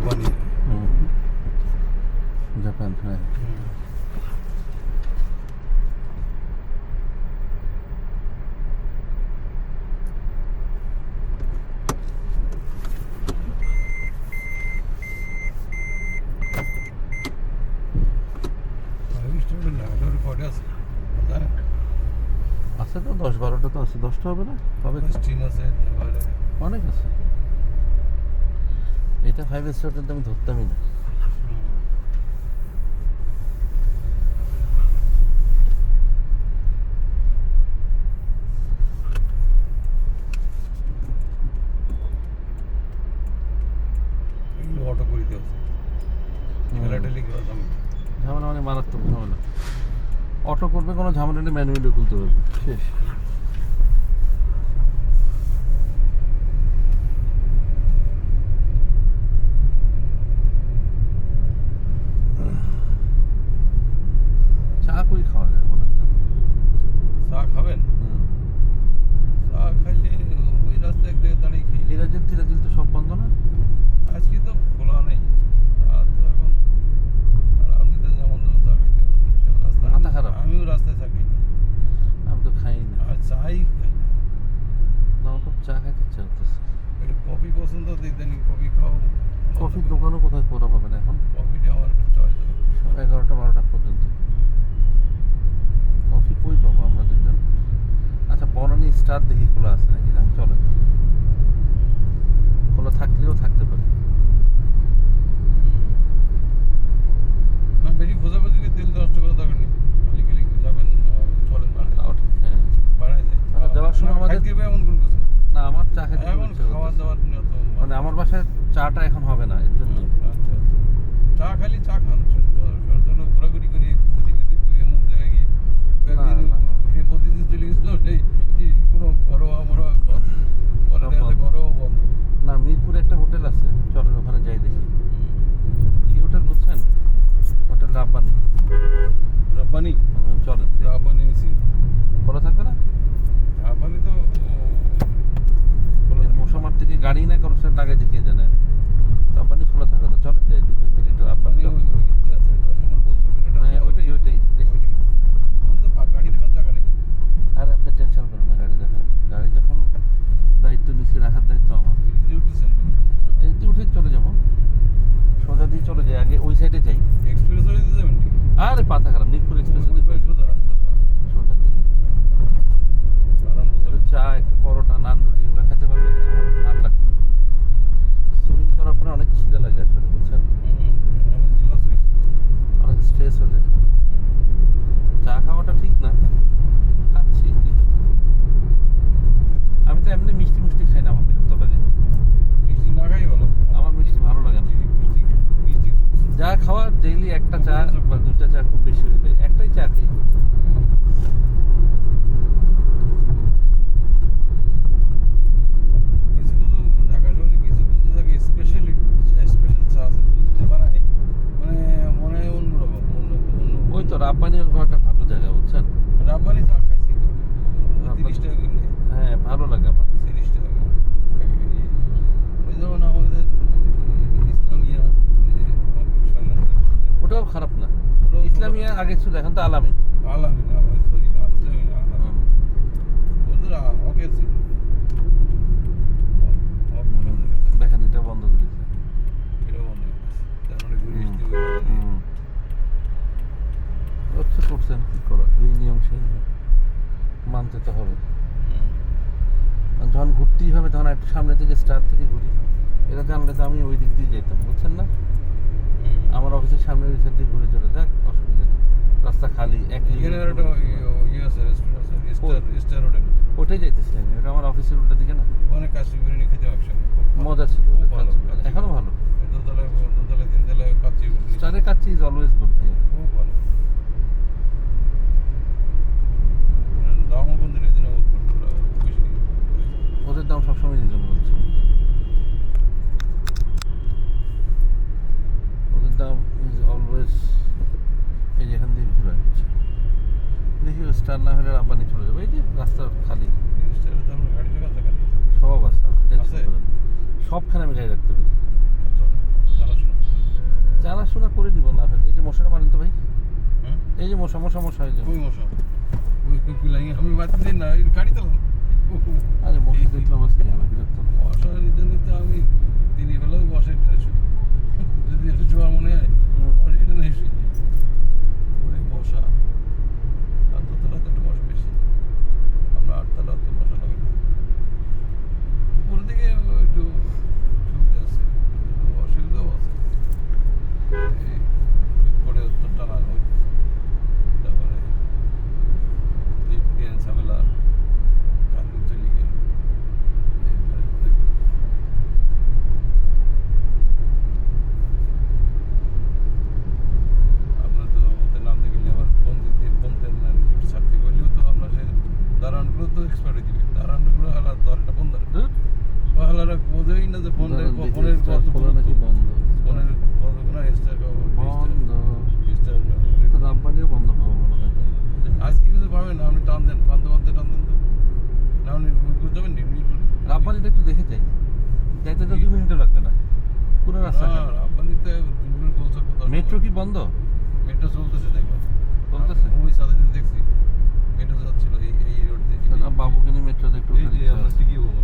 Rabbani Japan, হ্যাঁ। Student না ওটা কয়টা আছে আছে তো 10-12টা তো আছে, 10টা হবে না? তবে স্টিম আছে তারপরে অনেক আছে। এটা 5 স্টারটা তো আমি ধরতামই না। অটো করিতে আছে ঠেলাঠেলি করা যাবে ঝামেলা মানে মারাত্মক ঝামেলা। অটো করবে কোনো ঝামেলা নেই, ম্যানুয়ালি খুলতে পারবে, শেষ। চা কই খাওয়া যায় বলেন তো? চা খাবেন চা খাইলে ওই রাস্তায় একটা দাঁড়িয়ে খেয়ে হিরাজিল টিরাজিল তো সব বন্ধ না? আজকে তো খোলা নেই আর তো এখন আর আপনি তো যেমন তেমন চা খাইতে পারবেন সব রাস্তা মাথা খারাপ। আমিও রাস্তায় চা খাই না আমি তো খাই না। আর চাই খাই না আমার খুব চা খাইতে ইচ্ছা করতেছে। একটু কফি পছন্দ ইদানিং কফি খাও কফির দোকানও কোথায় করা পাবে না এখন, কফিটা আমার একটু চয়েস 11টা-12টা পর্যন্ত। কফি কই পাবো আমরা দুজন? আচ্ছা, বনানী স্টার দেখি খোলা আছে নাকি, না? চলো, খোলা থাকলেও থাকতে পারে। না বেশি খোঁজাখুঁজিকে তেল নষ্ট করা দরকার নেই খালি খালি যাবেন চলেন বানায় তাও ঠিক, হ্যাঁ। বানায় যায় যাওয়ার সময় আমাদের খাইতে হবে এমন কোনো কিছু না। না, আমার চা খেতে এখন খুব ইচ্ছা খাওয়া করতেছে। দাওয়ার নিয়ে তো মানে আমার বাসায় চাটা এখন হবে না, এর জন্য। আচ্ছা আচ্ছা চা খালি চা খান জন্য ঘোরাঘুরি করে খুঁজি পেতে তুই এমন জায়গায় গিয়ে একদিন না। সেই প্রতিদিন চলে গেছিল সেই কোনো ঘরোয়া মরোয়া পরে দেখা যায় ঘরও বন্ধ না, মিরপুরে একটা হোটেল আছে, চলেন ওখানে যাই দেখি। কি হোটেল বুঝছেন? হোটেল রাব্বানি। রাব্বানি চলেন দেখি। রাব্বানি মিছি খোলা থাকবে না? রাব্বানি তো মশামার থেকে গাড়ি না করো, সে লাগাই দেখিয়ে দেন। রাব্বানি খোলা থাকবে না, চলেন যাই 2 মিনিট রাব্বানি। ইয়েতে আছে কাস্টমার বলতে হবে এটা হ্যাঁ, ওইটাই দেখি। আমার তো গাড়ি রাখার জায়গা নেই আরে আপনি টেনশন করেন না, গাড়ি দেখেন। গাড়ি যখন দায়িত্ব নিচে রাখার দায়িত্ব আমার। নিজে উঠতেছেন এতে উঠে চলে যাবো, সোজা দিয়ে চলে যাই, আগে ওই সাইডে যাই। এক্সপ্রেস হয়ে যাবেন নাকি আরে পাতা খারাপ, মিরপুর এক্সপ্রেস সোজা সোজা সোজা দিয়ে আরাম একটু চা, একটু পরোটা, নান, রুটি এগুলো খেতে পারলে আমার ভালো লাগবে। সুইমিং করার পরে অনেক খিদে লাগে আসলে, বুঝছেন? অনেক স্ট্রেস হয়ে যায়। চা খাওয়াটা ঠিক না, খাচ্ছি কিন্তু আমি তো এমনি মিষ্টি মিষ্টি খাই না, আমার বিরক্ত লাগে। মিষ্টি না খাই ভালো আমার মিষ্টি ভালো লাগে না। মিষ্টি যা খাওয়া ডেইলি একটা চা বা 2টা চা, খুব বেশি হলে একটাই চা খাই। কিছু কিছু ঢাকা শহরে কিছু কিছু জায়গায় স্পেশাল চা আছে দুধ দিয়ে বানায় মানে মনে হয় অন্যরকম অন্য ওই তো রাব্বানি একটা ভালো জায়গা, বুঝছেন? রাব্বানি চা খাইছি তো রাব্বানি। 30 টাকা কিনলে হ্যাঁ, ভালো লাগে আমার। 30 টাকা ওই যেমন আমাদের ইসলামিয়া ওটাও খারাপ না। ইসলামিয়া আগে ছিল, এখন তো আলামি। আলামিন সরি ইসলামিয়া আলামিন ওদের ওকে ছিল দেখেন, এটা বন্ধ করে দিয়েছে। এটা বন্ধ তার মানে ঘুরে আসতে হচ্ছে, করছেন কি করা, এই নিয়ম সেই নিয়ম মানতে তো হবে। যখন ঘুরতেই হবে তখন একটু সামনে থেকে স্টার থেকে ঘুরি। এটা জানলে তো আমি ওই দিক দিয়ে যেতাম, বুঝছেন না? আমার অফিসের সামনে ওই সাইড দিয়ে ঘুরে চলে যাক, অসুবিধা নেই, রাস্তা খালি। এখানে একটা ইয়ে আছে রেস্টুরেন্ট আছে স্টার হোটেল ওটাই যাইতেছি আমি, ওটা আমার অফিসের উল্টা দিকে না। অনেক কাশি বিরিয়ানি খেতে একসাথে মজা ছিল খুব ওদের ভালো কাচ্চি। এখনো ভালো। দোতলায় 3 তলায় কাচ্চি স্টারের কাচ্চি ইজ অলওয়েজ গুড ভাইয়া। খুব ভালো দামও কিন্তু রিজনেবল বেশি ওদের দাম সবসময় রিজনেবল হচ্ছে। ওদের দাম ইজ অলওয়েজ, এই যেখান দিয়ে ঘুরে যাচ্ছে। দেখি স্টার না হলে রাব্বানি চলে যাবে। এই যে রাস্তা খালি, স্টারের দাম গাড়ি রাখার জায়গা নেই সব আছে, আপনি টেনশন আছে? করেন না। সবখানে আমি গাড়ি রাখতে পারি। আচ্ছা তাহলে মশা মশা মশা হয়ে যাবে। ওই মশা ওই পিলাই আমি বাতি দিই না, এই গাড়ি চালাম। আরে মশা দেখলে অবস্থা যাবে, বিরক্ত লাগে। মশা নিতে নিতে আমি দিনের বেলাও বসে ট্রেনে শুই, যদি একটু জোয়ার মনে হয় বসে ট্রেনে শুই। ওই মশা আর দোতলাতে একটু মশা বেশি, আমরা 8তলা অত মশা লাগে না। উপর দিকে একটু সুবিধা আছে, একটু অসুবিধাও আছে। এই রোদ পড়ে উত্তর টানা রোদ, তারপরে লিফটিয়ান ঝামেলা, কারেন্ট চলে গেল। আপনার তো ওতে নামতে গেলে আবার ফোন দেন না, লিফট ছাড়তে গেলেও তো আপনার সে দাঁড়ানগুলো তো এক্সপায়ার হয়ে যাবে। দাঁড়ানগুলো আলাদা দরটা বন্ধ রাখবে, আলাদা বোঝেই না যে ফোনের ফোনের কত খোলা নাকি বন্ধ? ফোনের কত না এক্সট্রা বন্ধ। এক্সট্রা তো রাব্বানিও বন্ধ পাবো মনে হয়। আজকে কিছু পাবেন না, আপনি টান দেন, পান্তে পান্তে টান দেন তো না, আপনি বুঝতে পারেন রাব্বানিটা একটু দেখে যাই, যাইতে তো 2 মিনিটও লাগবে না, পুরো রাস্তা। রাব্বানিতে দিনগুলো বলছে কোথাও মেট্রো কি বন্ধ? মেট্রো চলতেছে দেখবেন, চলতেছে? ওই সাথে দেখছি মেট্রো যাচ্ছিল এই রোড দিয়ে। তাহলে বাবুকে নিয়ে মেট্রোতে একটু এই যে আমরা ঠিকই বলবো।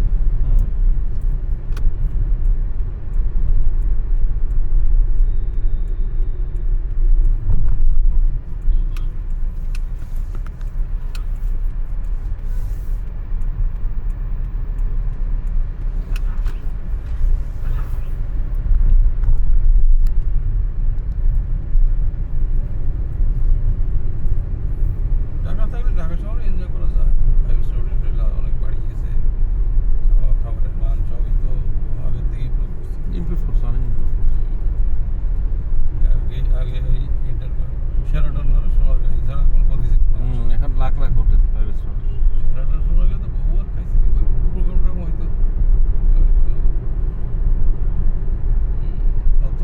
ঢাকা থাকলে ঢাকা শহরে এনজয় করা যায়। 5 স্টার হোটেল অনেক বাড়ি গেছে, খাবারের মান সবই তো আগের থেকে ইমপ্রুভ করছে। ইমপ্রুভ করছে, অনেক ইমপ্রুভ করছে। আগে ওই শেরাটন সোনারগাঁ এছাড়া কোনো পদ্ধতি ছিল না। এখন lakh lakh hotel 5 star. Sheraton Sonargaon তো বহুবার খাইছি, ওই প্রোগ্রামটা হয়তো অত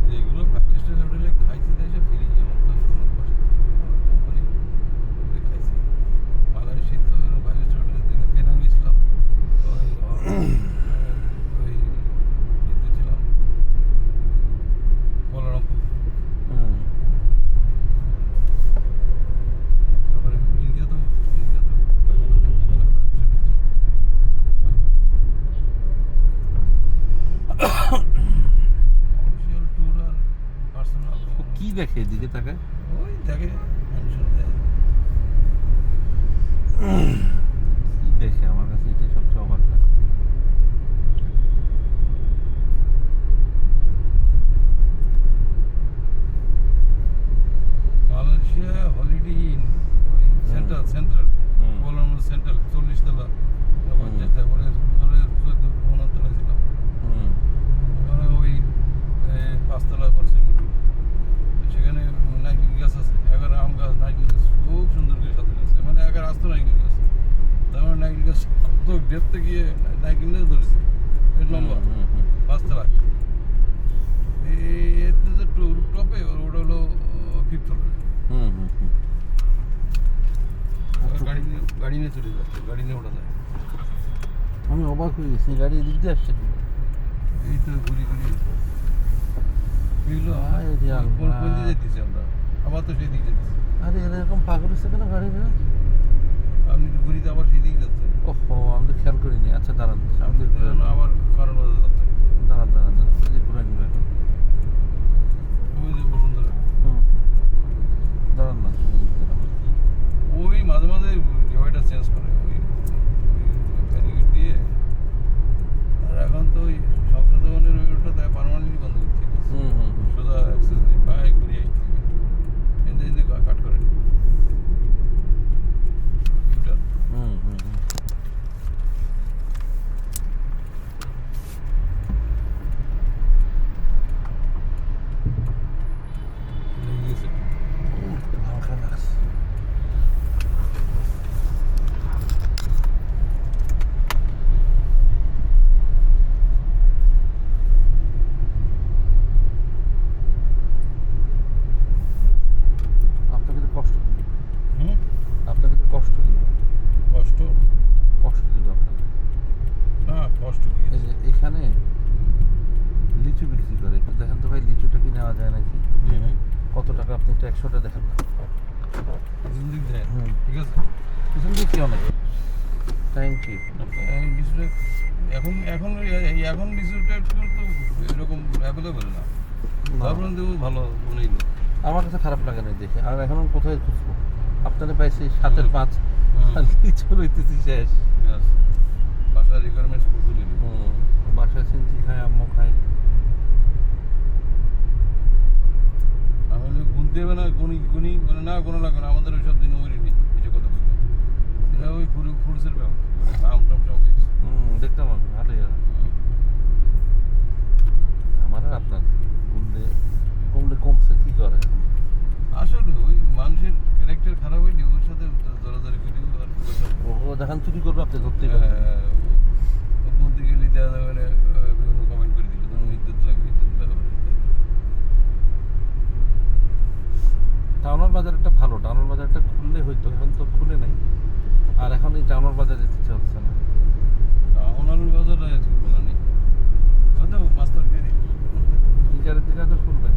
যেগুলো 5 স্টার হোটেলে খাইছি তাই সব ফ্রি, আমার তো কোনো কোম্পানি খাইছি। মালয়েশিয়াতে 5 স্টার হোটেলের দিনে পেনাং গেছিলাম, ওই ইয়েতে ছিলাম কোলালামপুর। তারপরে ইন্ডিয়া তো অফিসিয়াল ট্যুর আর পার্সোনাল ও কি দেখে এদিকে তাকায়? ওই দেখে মানুষের দেয়। কি দেখে? আমার কাছে এটাই সবচেয়ে অবাক লাগে। মালয়েশিয়া হলিডে ইন ওই সেন্ট্রাল কোলালামপুর সেন্ট্রাল 40 তলা 50 তলা ওরে 14 তলা ছিল। ওখানে ওই 5 তলা পার্সেন্ট সেখানে নাইকেল গাছ আছে, এবার আম গাছ, নাইকেল গাছ খুব সুন্দর করে সাজানো আছে, মানে একের আস্ত নাইকেল গাছ। তার মানে নাইকেল গাছ কত ডেপতে গিয়ে নাইকেল গাছ ধরেছে, এর লম্বা 5 তলায়। এতে যে টপে ওটা হলো 5th ফ্লোরে। গাড়ি নিয়ে চলে যাচ্ছে, গাড়ি নিয়ে ওঠা যায়। আমি অবাক হয়ে গেছি, গাড়ি এদিক দিয়ে আসছে কি? এই তো ঘুরি এগুলো হায় রে আল্লাহ। কোন দিকে যেতেছি আমরা, আবার তো সেই দিকে যেতেছি। আরে এরকম পাগল হচ্ছে কেন গাড়ি না? আপনি একটু ঘুরিতে আবার সেই দিকে যাচ্ছেন। ওহো, আমি তো খেয়াল করিনি। আচ্ছা দাঁড়ান, সামনে আবার কারণ যাচ্ছেন। দাঁড়ান দাঁড়ান দাঁড়ান, এই যে ঘুরে নিবে এখন। ওই যে বসুন্ধরা, দাঁড়ান না, ওই মাঝে মাঝে ডিভাইডার চেঞ্জ করে ওই ব্যারিকেড দিয়ে। আর এখন তো ওই সংশোধনের ওই রোডটা তাই পার্মানেন্টলি বন্ধ করতে সোজা অ্যাক্সেস নেই, পায়ে ঘুরিয়ে আসতে হবে, এতে কাট করে ইউটার। যায় নাকি। কত টাকা আপনি একটু 100টা দেখেন না। পিছন দিক যায় হুম। ঠিক আছে। পিছন দিক কি অনেক। Thank you. এই বিষয়টা এখন বিষয়টা তো এরকম অ্যাভেলেবেল না। তারপরে দেবো ভালো নেই লোক। আমার কাছে খারাপ লাগে না দেখে। আর এখন আমি কোথায় খুঁজবো? আপনারা পাইছি 7-5 আর কিছু লইতেছি শেষ। Yes. বাসার রিকোয়ারমেন্টস ফুলফিল হইল। বাসায় চিনছি খাই, আম্মু খাই। আমি বলি গুনতে হবে না, গুনি মানে না কোনো লাগবে না, আমাদের ওই সব দিন ওই নেই কিছু কথা বলতে। এটা ওই ফুডসের ব্যাপার, আম টাম সব হয়েছে। দেখতাম আমি ভালোই হয়। আমার আর আপনার কমলে কমছে কি করে। আসলে ওই মানুষের ক্যারেক্টার খারাপ হইলে ওর সাথে জড়াজড়ি করি আর ও যখন চুরি করবে আপনি ধরতেই পারবেন। বলতে গেলে দেখা যাবে মানে বিভিন্ন কমেন্ট করে দিল তখন বিদ্যুৎ লাগবে, বিদ্যুৎ ব্যবহার। টাউনার বাজারটা ভালো, টাউনার বাজারটা খুললে হইতো, এখন তো খুলে নাই। আর এখন এই টাউনার বাজার যেতে ইচ্ছে হচ্ছে না। টাউনার বাজার আছে বলা নেই, হয়তো মাছ তরকারি বিকালের দিকে তো খুলবে।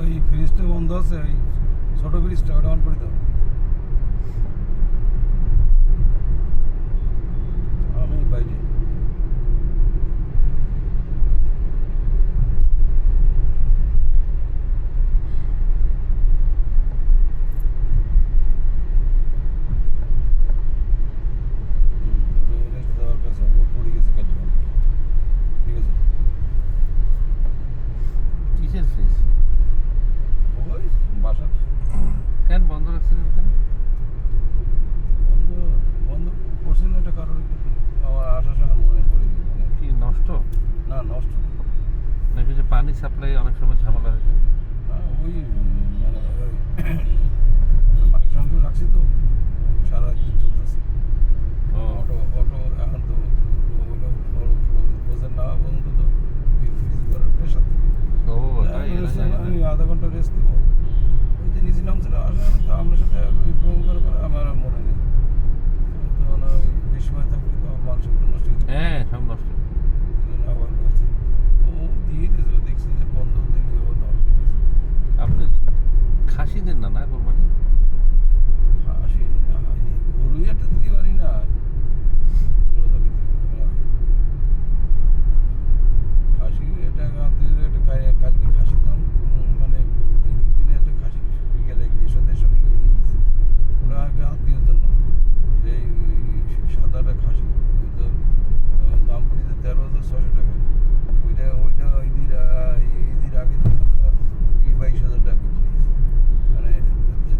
এই ফ্রিজটা বন্ধ আছে, ওই ছোট ফ্রিজটা ওটা অন করে দাও। আমি বাইরে দেওয়ার কাছে পড়ে গেছে কাজ, ঠিক আছে। কিসের ফ্রিজ? ওই বাসার কেন বন্ধ রাখছিলেন কেন? বন্ধ বন্ধ করছেন একটা কারণে, কিন্তু আমার আসার সময় মনে পড়েনি, মানে কি নষ্ট না নষ্ট না, নাকি যে পানি সাপ্লাই অনেক সময় ঝামেলা হয়েছে? ওই মানে মাংস টাংস রাখছি তো সারা দিন চলতেছে। অটো এখন তো ফ্রোজেন না পর্যন্ত তো ফ্রিজ করার প্রেশার থাকে। ও তাই আমি আধা ঘন্টা রেস্ট দেবো, ওই যে নিচে নামছিল আসলে তো আপনার সাথে ওই প্রোগ্রাম করার পরে আমার আর মনে নেই, তখন ওই বিস্ময় থাকলে তো মাংসগুলো নষ্ট হয়ে যায়। হ্যাঁ সব নষ্ট। এই জন্য আবার বলছি ও দিয়ে দিয়েছে, দেখছি যে বন্ধ দেখি আবার না আপনি খাসি দেন না না কোরবানি? আসি না, গরুই একটা দিতে পারি না, জোড়াতালি খাসি এটা একটা কালকে খাসির দাম মানে দিনে একটা খাসি বিকেলে গিয়ে সন্ধ্যের সময় গিয়ে নিয়েছি, ওরা আগে আত্মীয়র জন্য সেই সাদাটা খাসি, ওই তো দাম পড়েছে 13,600 টাকা। ওইটা ঈদের আগে তো 22,000 টাকা বিক্রি হয়েছে, মানে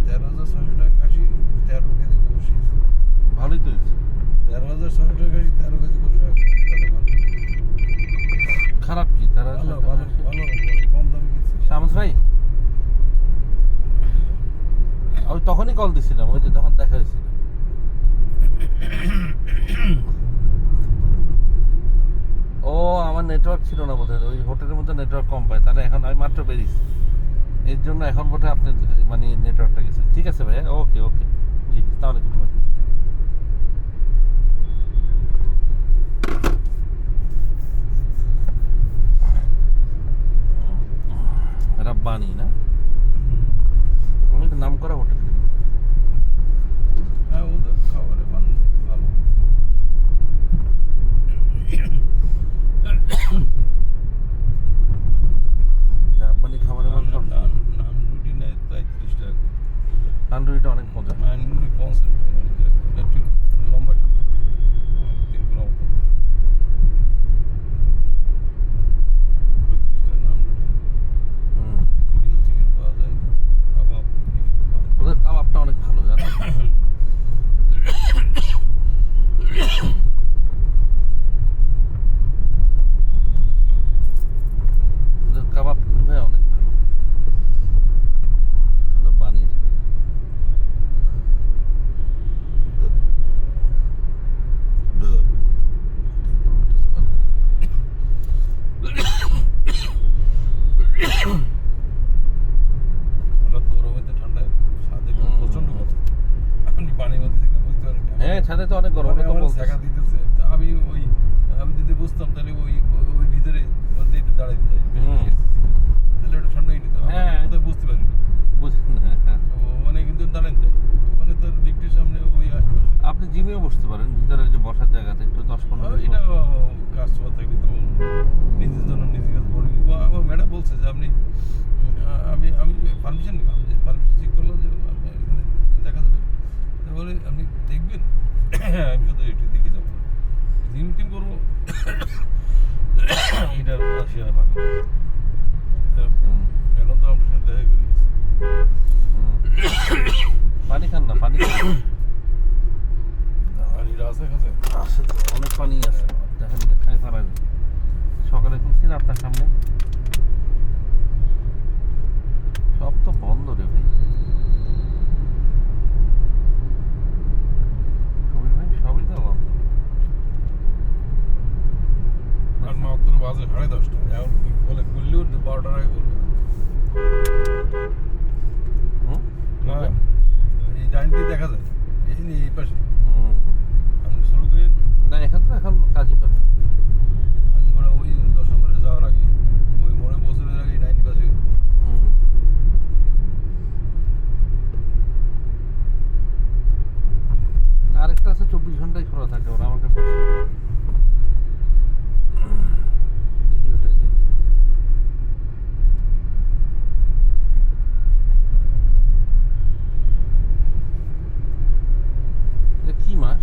13,600 টাকা খাসি 13 কেজি গোশ। ভালোই তো হয়েছে। 13,600 টাকা খাসি 13 কেজি গোশ, খারাপ কি তারা? ভালো ভালো ভালো কম দামে কিনছি। শামস ভাই আমি তখনই কল দিছিলাম, ওই যে তখন দেখা হয়েছিল। ও আমার নেটওয়ার্ক ছিল না বোধহয়, ওই হোটেলের মধ্যে নেটওয়ার্ক কম পায়, তাহলে এখন আমি মাত্র বেরিয়েছি, এর জন্য এখন বোধহয় আপনি মানে নেটওয়ার্কটা গেছে। ঠিক আছে ভাই, ওকে ওকে জি, তাহলে গুড বাই। বানি না, অনেক নাম করা হোটেল। হ্যাঁ, ওদের খাবারের মান ভালো। জাপানি খাবারের মান সব। নান নান রুটি নেয় ৩৫ টাকা। তান্দুরিটা অনেক মজা। নান রুটি পৌঁছে একটু লম্বা ৩ কিলো মতো। ৩৫ টাকা নান রুটি। গ্রিল চিকেন পাওয়া যায়, কাবাব পাওয়া যায়। ওদের কাবাবটা অনেক ভালো জানো। ওদের কাবাব কিন্তু ভাই অনেক ভালো। ওদের বানির হঠাৎ গরমে তো ঠান্ডায় সাথে প্রচন্ড গরম। আপনি পানির মধ্যে থেকে বুঝতে পারেন না। হ্যাঁ, ছাদে তো অনেক গরম। মানে ওরা তো আমার বলছে ছেঁকা দিতেছে। তা আমি যদি বুঝতাম তাহলে ওই ভিতরে মধ্যে একটু দাঁড়াইতে যাই। তাহলে একটু ঠান্ডাই নিতাম। হ্যাঁ। কোথায় বুঝতে পারি না। বুঝলেন না। মানে কিন্তু দাঁড়াইতে যায়। মানে তার লিফটের সামনে ওই আশেপাশে। আপনি জিমেও বসতে পারেন, ভিতরে যে বসার জায়গাতে একটু 10-15 মিনিট। এটা কাস্টমার থাকলে তখন নিজের জন্য নিজের কাছে বলি। আমার ম্যাডাম বলছে যে আপনি আমি পারমিশন নিলাম, যে পারমিশন চেক করলাম যে আপনি এখানে দেখা যাবে। তাহলে আপনি দেখবেন। আমি শুধু একটু দেখে যাবো, জিম টিম করবো এটা আসি আর ভাবি। ম্যাডাম তো আপনার সাথে দেখা করে গেছে। পানি খান না, পানি খান। আর এটা আছে কাছে আছে তো, অনেক পানি আছে। দেখেন এটা খাই পারা যায়। সকালে খুলছি না আপনার সামনে, সব তো বন্ধ রে ভাই। কবির ভাই সবই তো বন্ধ। আর মাত্র বাজে 10:30। এখন কি বলে খুললেও 12টার আগে করবে না। এই ডাইনটি দেখা যায়, এই নিয়ে এই পাশে আপনি শুরু করেন। না, এখানে তো এখন কাজই পাবে। আজ ওরা ওই 10 নম্বরে যাওয়ার আগে ওই মোড়ে পৌঁছানোর আগে ডাইনি পাশে। আরেকটা আছে 24 ঘন্টাই খোলা থাকে, ওরা আমাকে বলছে। দেখি ওটাই যাই। এটা কি মাস?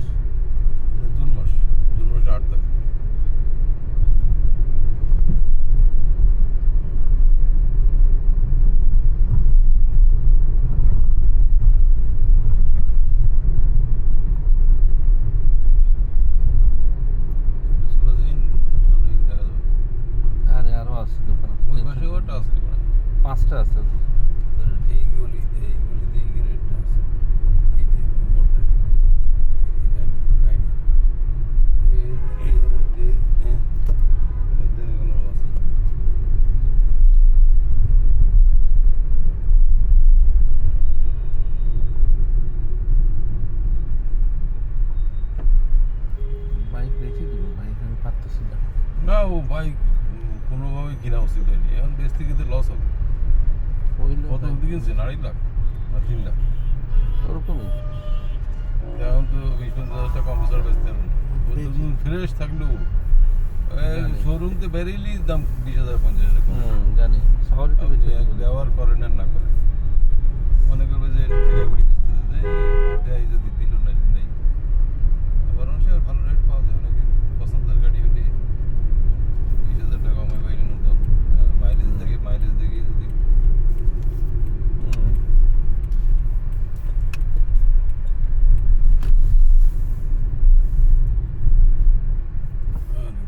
জুন মাসে 8 তারিখ। আরে আরো আছে দোকান। ওই পাশে ওটা আছে, 5টা আছে। এই গলিতে এই গেলে একটা আছে। এই যে মোড়টা, ডাইনি বাইক রেখে দিব, বাইক আমি পারতেছি না। না। ও বাইক কোনোভাবে কিনা উচিত হয়নি। এখন বেচতে কিন্তু লস হবে। ওইলো কত অবধি কিনছেন? 2.5 লাখ আর 3 লাখ। ওরকমই। এখন তো 20-25 টাকা কম বেচার বেচতে পারবেন। ফ্রেশ থাকলেও জানি। শোরুমতে বেরিয়েই দাম 20,000-50,000 জানি শহরে তো বেশি আপনি ব্যবহার করেন আর না করেন। মনে করবে যে ঠেকা গুড়ি বেচতেছে, দেয় যদি দিল না নেই। আবার অনেক সময় ভালো রেট পাওয়া যায়। অনেকে পছন্দের গাড়ি হলে 20,000 টাকা কমে পাইলেন নতুন। মাইলেজ দেখে যদি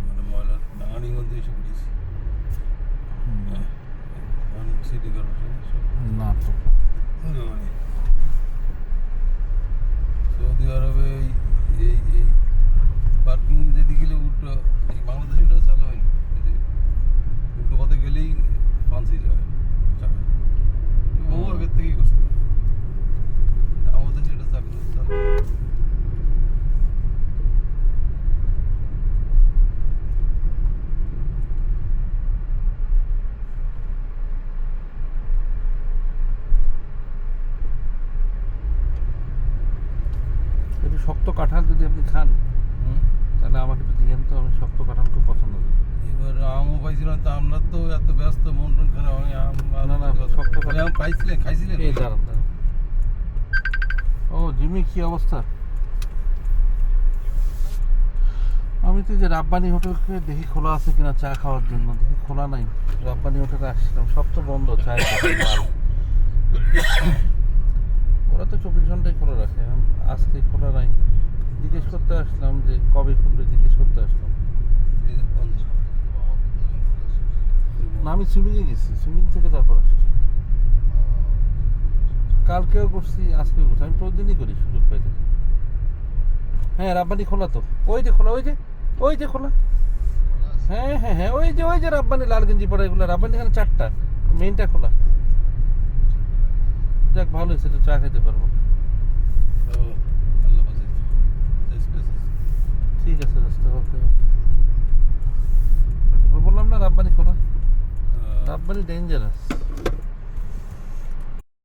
মানে ময়লা ডাঙানির মধ্যে এসে পড়েছি। সিটি কর্পোরেশন না তো। সৌদি আরবে এই পার্কিং যেদিকে গেলে উল্টো, এই বাংলাদেশে এটা চালু হয়নি। এই যে উল্টো পথে গেলেই ফান্সি যায় চাকা। বহু আগের থেকেই করছে। আমাদের এটা চালু। শক্ত কাঁঠাল যদি আপনি খান হুম। তাহলে আমাকে একটু দিয়েন তো, আমি শক্ত কাঁঠাল খুব পছন্দ করি। এবার আমও পাইছিলাম, তা আমরা তো এত ব্যস্ত, মন টন খারাপ, আমি আম না, না, শক্ত ওই আম পাইছিলেন, খাইছিলেন? এই দাঁড়ান দাঁড়ান। ও জিমি, কি অবস্থা? আমি তো যে রাব্বানি হোটেলকে দেখি খোলা আছে কিনা চা খাওয়ার জন্য, দেখি খোলা নাই। রাব্বানি হোটেলে আসছিলাম, সব তো বন্ধ, চায়ের দোকান, বার। ওরা তো 24 ঘন্টাই খোলা রাখে, এখন আজকে খোলা নাই। জিজ্ঞেস করতে আসলাম যে কবে খুলবে, জিজ্ঞেস করতে আসলাম। এই যে বন্ধ। না, আমি সুইমিংয়ে গেছি, সুইমিং থেকে তারপর আসছি। কালকেও করছি, আজকেও করছি, আমি প্রতিদিনই করি সুযোগ পাইলে। হ্যাঁ, রাব্বানি খোলা তো, ওই যে খোলা, ওই যে খোলা। হ্যাঁ হ্যাঁ হ্যাঁ, ওই যে রাব্বানি লাল গেঞ্জি পরা, এগুলো রাব্বানি এখানে 4টা, মেইনটা খোলা। যাক, ভালো হয়েছে, একটু চা খেতে পারবো। ও, আল্লাহ বাঁচাইছে। ঠিক আছে দোস্ত, ওকে। বললাম না রাব্বানি খোলা, রাব্বানি ডেঞ্জারাস।